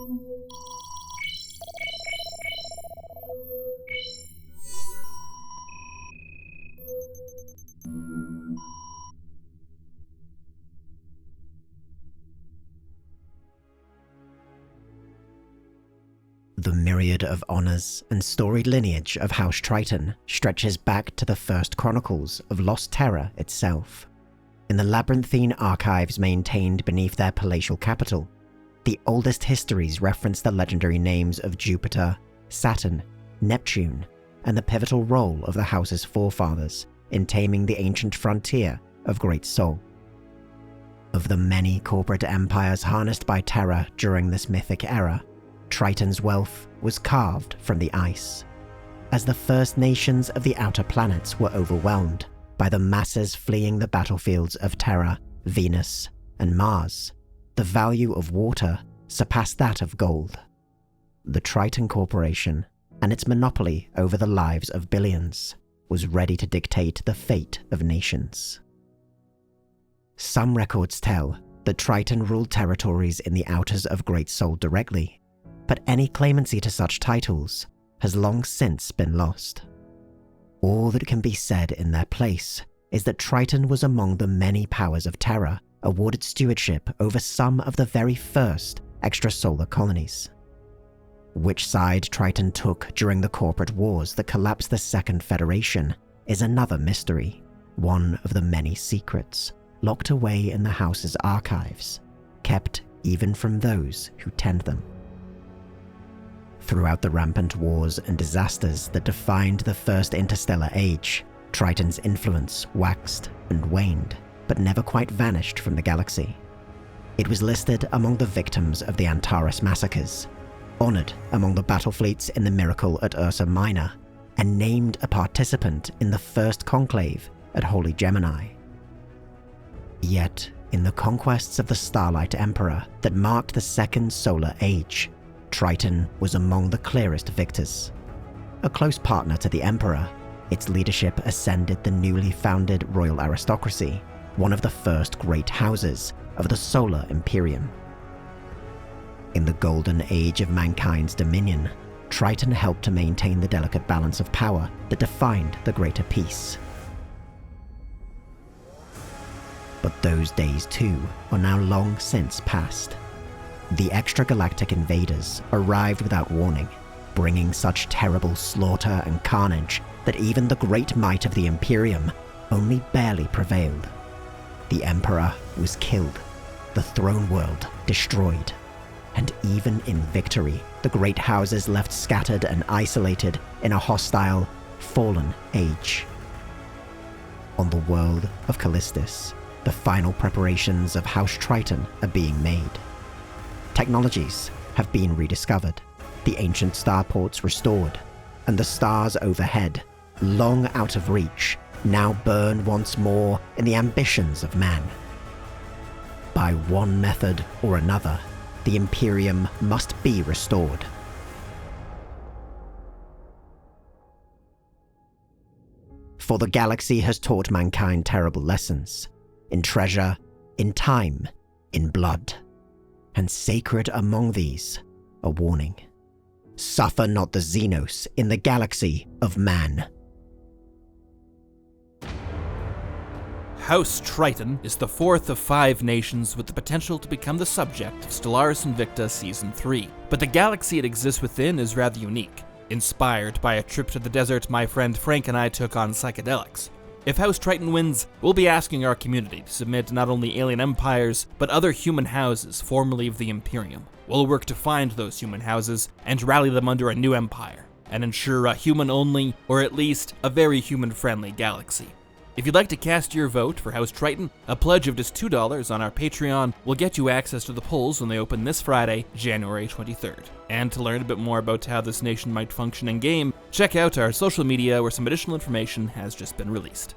The myriad of honors and storied lineage of House Triton stretches back to the first chronicles of Lost Terra itself. In the labyrinthine archives maintained beneath their palatial capital, the oldest histories reference the legendary names of Jupiter, Saturn, Neptune, and the pivotal role of the house's forefathers in taming the ancient frontier of Great Sol. Of the many corporate empires harnessed by Terra during this mythic era, Triton's wealth was carved from the ice. As the first nations of the outer planets were overwhelmed by the masses fleeing the battlefields of Terra, Venus, and Mars, the value of water surpassed that of gold. The Triton Corporation, and its monopoly over the lives of billions, was ready to dictate the fate of nations. Some records tell that Triton ruled territories in the outers of Great Sol directly, but any claimancy to such titles has long since been lost. All that can be said in their place is that Triton was among the many powers of Terra awarded stewardship over some of the very first extrasolar colonies. Which side Triton took during the corporate wars that collapsed the Second Federation is another mystery, one of the many secrets locked away in the house's archives, kept even from those who tend them. Throughout the rampant wars and disasters that defined the First Interstellar Age, Triton's influence waxed and waned, but never quite vanished from the galaxy. It was listed among the victims of the Antares massacres, honored among the battle fleets in the Miracle at Ursa Minor, and named a participant in the First Conclave at Holy Gemini. Yet, in the conquests of the Starlight Emperor that marked the Second Solar Age, Triton was among the clearest victors. A close partner to the Emperor, its leadership ascended the newly founded royal aristocracy, one of the first great houses of the Solar Imperium. In the golden age of mankind's dominion, Triton helped to maintain the delicate balance of power that defined the greater peace. But those days too are now long since past. The extragalactic invaders arrived without warning, bringing such terrible slaughter and carnage that even the great might of the Imperium only barely prevailed. The Emperor was killed, the throne world destroyed, and even in victory, the great houses left scattered and isolated in a hostile, fallen age. On the world of Callistus, the final preparations of House Triton are being made. Technologies have been rediscovered, the ancient starports restored, and the stars overhead, long out of reach, now burn once more in the ambitions of man. By one method or another, the Imperium must be restored. For the galaxy has taught mankind terrible lessons, in treasure, in time, in blood. And sacred among these, a warning. Suffer not the Xenos in the galaxy of man. House Triton is the fourth of 5 nations with the potential to become the subject of Stellaris Invicta Season 3, but the galaxy it exists within is rather unique, inspired by a trip to the desert my friend Frank and I took on psychedelics. If House Triton wins, we'll be asking our community to submit not only alien empires, but other human houses formerly of the Imperium. We'll work to find those human houses and rally them under a new empire, and ensure a human-only, or at least a very human-friendly galaxy. If you'd like to cast your vote for House Triton, a pledge of just $2 on our Patreon will get you access to the polls when they open this Friday, January 23rd. And to learn a bit more about how this nation might function in-game, check out our social media where some additional information has just been released.